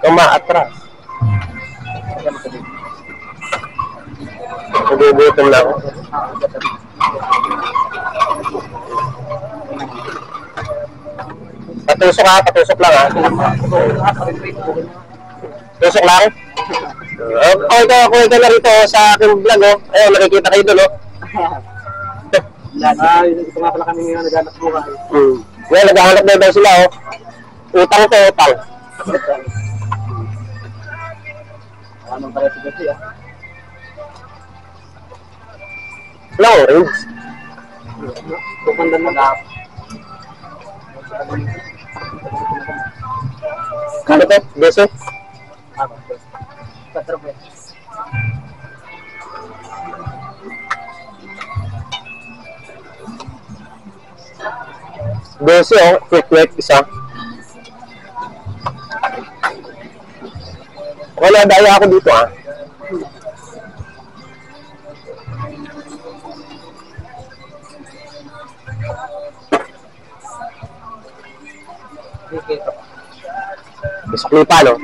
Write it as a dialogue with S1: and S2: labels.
S1: Kumaatras. Nagugutom na ako. Patusok ha, patusok lang ha. Tusok lang. Kuha ka na rito sa aking vlog, oh. Ayun, nakikita kayo doon, oh.
S2: Ito nga pala kami ngayon naghanap buhay.
S1: Ngayon, naghahanap na daw sila, oh. Utang to, utang.
S2: Anong pala si Gabi, ah?
S1: Long range.
S2: Pupundan mo na.
S1: Kano to? Beso? Beso, oh. Quick, isa. Wala, daya ako dito, ah. Besok lipa, no?